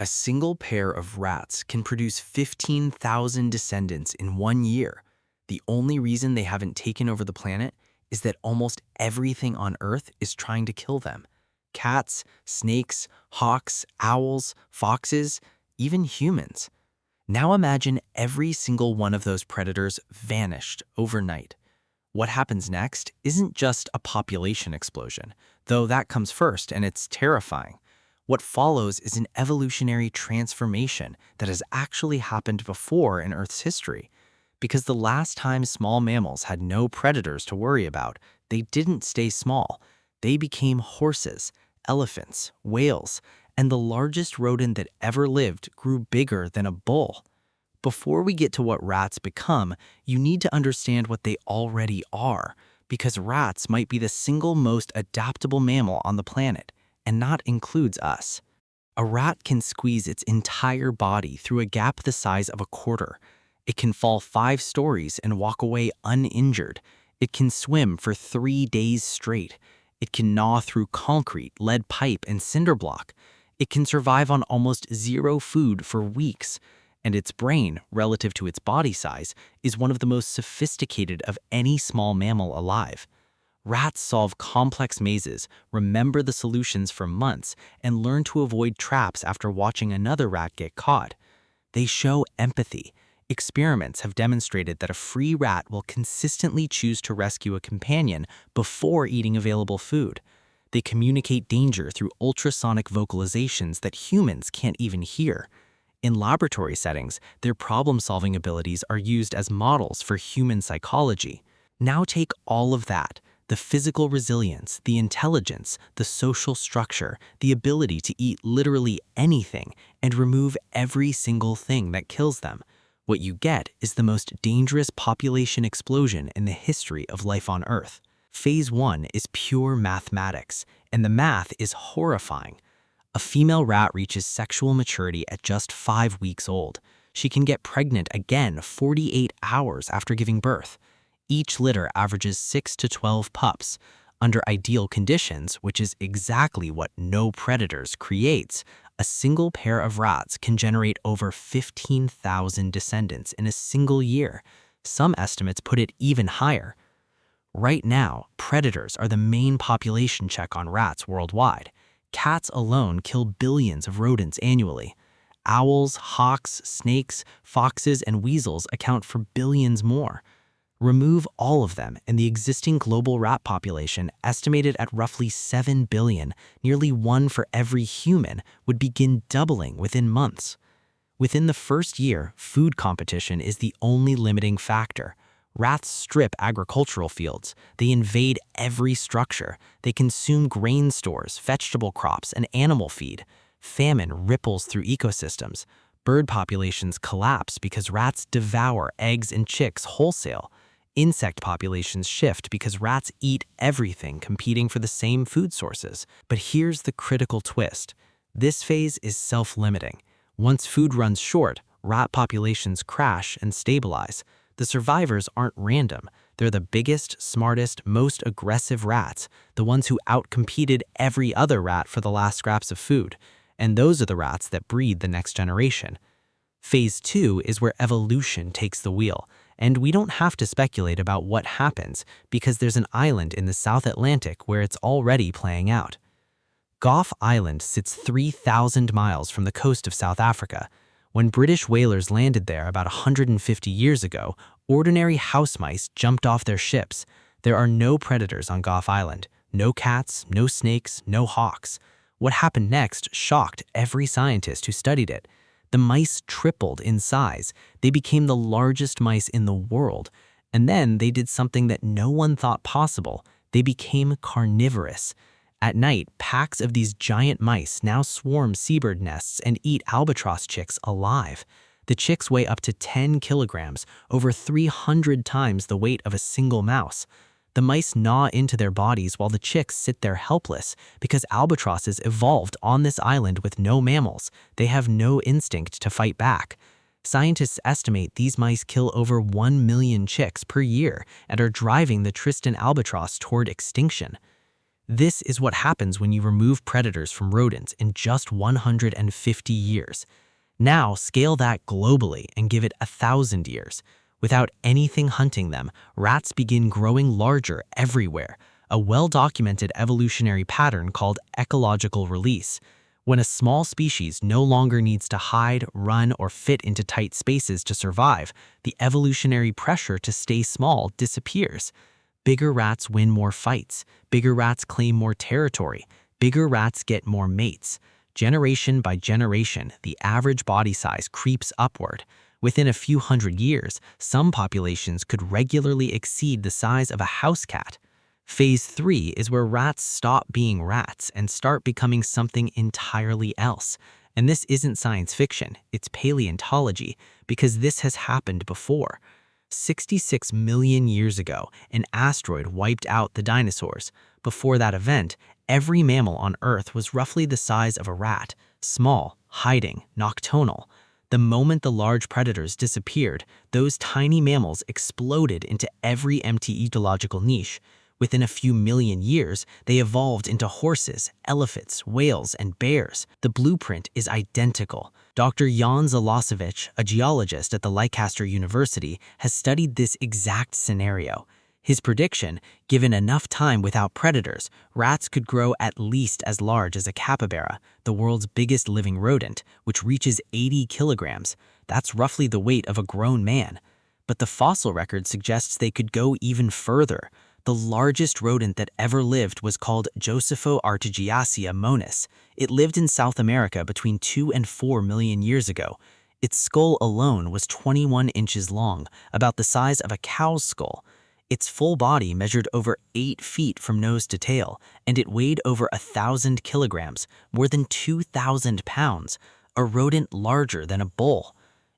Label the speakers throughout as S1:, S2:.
S1: A single pair of rats can produce 15,000 descendants in 1 year. The only reason they haven't taken over the planet is that almost everything on Earth is trying to kill them. Cats, snakes, hawks, owls, foxes, even humans. Now imagine every single one of those predators vanished overnight. What happens next isn't just a population explosion, though that comes first and it's terrifying. What follows is an evolutionary transformation that has actually happened before in Earth's history. Because the last time small mammals had no predators to worry about, they didn't stay small. They became horses, elephants, whales, and the largest rodent that ever lived grew bigger than a bull. Before we get to what rats become, you need to understand what they already are, because rats might be the single most adaptable mammal on the planet, and that includes us. A rat can squeeze its entire body through a gap the size of a quarter. It can fall 5 stories and walk away uninjured. It can swim for 3 days straight. It can gnaw through concrete, lead pipe, and cinder block. It can survive on almost zero food for weeks. And its brain, relative to its body size, is one of the most sophisticated of any small mammal alive. Rats solve complex mazes, remember the solutions for months, and learn to avoid traps after watching another rat get caught. They show empathy. Experiments have demonstrated that a free rat will consistently choose to rescue a companion before eating available food. They communicate danger through ultrasonic vocalizations that humans can't even hear. In laboratory settings, their problem-solving abilities are used as models for human psychology. Now take all of that, the physical resilience, the intelligence, the social structure, the ability to eat literally anything, and remove every single thing that kills them. What you get is the most dangerous population explosion in the history of life on Earth. Phase 1 is pure mathematics, and the math is horrifying. A female rat reaches sexual maturity at just 5 weeks old. She can get pregnant again 48 hours after giving birth. Each litter averages 6 to 12 pups. Under ideal conditions, which is exactly what no predators creates, a single pair of rats can generate over 15,000 descendants in a single year. Some estimates put it even higher. Right now, predators are the main population check on rats worldwide. Cats alone kill billions of rodents annually. Owls, hawks, snakes, foxes, and weasels account for billions more. Remove all of them, and the existing global rat population, estimated at roughly 7 billion, nearly one for every human, would begin doubling within months. Within the first year, food competition is the only limiting factor. Rats strip agricultural fields. They invade every structure. They consume grain stores, vegetable crops, and animal feed. Famine ripples through ecosystems. Bird populations collapse because rats devour eggs and chicks wholesale. Insect populations shift because rats eat everything, competing for the same food sources. But here's the critical twist. This phase is self-limiting. Once food runs short, rat populations crash and stabilize. The survivors aren't random. They're the biggest, smartest, most aggressive rats, the ones who outcompeted every other rat for the last scraps of food. And those are the rats that breed the next generation. Phase 2 is where evolution takes the wheel. And we don't have to speculate about what happens because there's an island in the South Atlantic where it's already playing out. Gough Island sits 3,000 miles from the coast of South Africa. When British whalers landed there about 150 years ago, ordinary house mice jumped off their ships. There are no predators on Gough Island. No cats, no snakes, no hawks. What happened next shocked every scientist who studied it. The mice tripled in size. They became the largest mice in the world. And then they did something that no one thought possible. They became carnivorous. At night, packs of these giant mice now swarm seabird nests and eat albatross chicks alive. The chicks weigh up to 10 kilograms, over 300 times the weight of a single mouse. The mice gnaw into their bodies while the chicks sit there helpless because albatrosses evolved on this island with no mammals. They have no instinct to fight back. Scientists estimate these mice kill over 1 million chicks per year and are driving the Tristan albatross toward extinction. This is what happens when you remove predators from rodents in just 150 years. Now, scale that globally and give it 1,000 years. Without anything hunting them, rats begin growing larger everywhere, a well-documented evolutionary pattern called ecological release. When a small species no longer needs to hide, run, or fit into tight spaces to survive, the evolutionary pressure to stay small disappears. Bigger rats win more fights, bigger rats claim more territory, bigger rats get more mates. Generation by generation, the average body size creeps upward. Within a few hundred years, some populations could regularly exceed the size of a house cat. Phase 3 is where rats stop being rats and start becoming something entirely else. And this isn't science fiction, it's paleontology, because this has happened before. 66 million years ago, an asteroid wiped out the dinosaurs. Before that event, every mammal on Earth was roughly the size of a rat, small, hiding, nocturnal. The moment the large predators disappeared, those tiny mammals exploded into every empty ecological niche. Within a few million years, they evolved into horses, elephants, whales, and bears. The blueprint is identical. Dr. Jan Zalosevich, a geologist at the Lancaster University, has studied this exact scenario. His prediction, given enough time without predators, rats could grow at least as large as a capybara, the world's biggest living rodent, which reaches 80 kilograms. That's roughly the weight of a grown man. But the fossil record suggests they could go even further. The largest rodent that ever lived was called Josepho-Artigiacea monis. It lived in South America between 2 and 4 million years ago. Its skull alone was 21 inches long, about the size of a cow's skull. Its full body measured over 8 feet from nose to tail, and it weighed over 1,000 kilograms, more than 2,000 pounds, a rodent larger than a bull.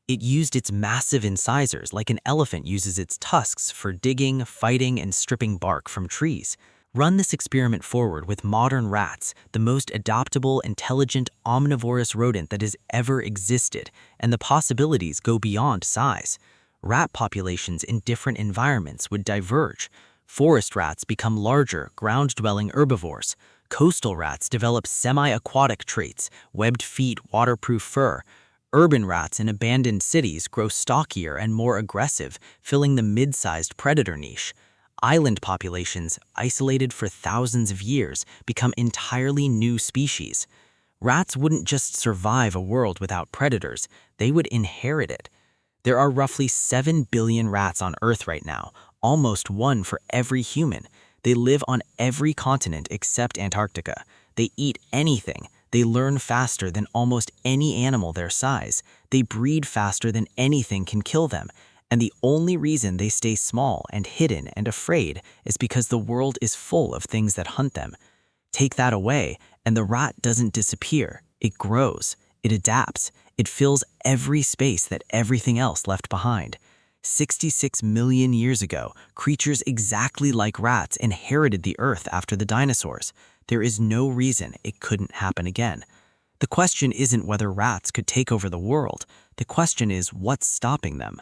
S1: It used its massive incisors like an elephant uses its tusks for digging, fighting, and stripping bark from trees. Run this experiment forward with modern rats, the most adaptable, intelligent, omnivorous rodent that has ever existed, and the possibilities go beyond size. Rat populations in different environments would diverge. Forest rats become larger, ground-dwelling herbivores. Coastal rats develop semi-aquatic traits, webbed feet, waterproof fur. Urban rats in abandoned cities grow stockier and more aggressive, filling the mid-sized predator niche. Island populations, isolated for thousands of years, become entirely new species. Rats wouldn't just survive a world without predators, they would inherit it. There are roughly 7 billion rats on Earth right now, almost one for every human. They live on every continent except Antarctica. They eat anything. They learn faster than almost any animal their size. They breed faster than anything can kill them. And the only reason they stay small and hidden and afraid is because the world is full of things that hunt them. Take that away, and the rat doesn't disappear. It grows. It adapts. It fills every space that everything else left behind. 66 million years ago, creatures exactly like rats inherited the Earth after the dinosaurs. There is no reason it couldn't happen again. The question isn't whether rats could take over the world. The question is what's stopping them.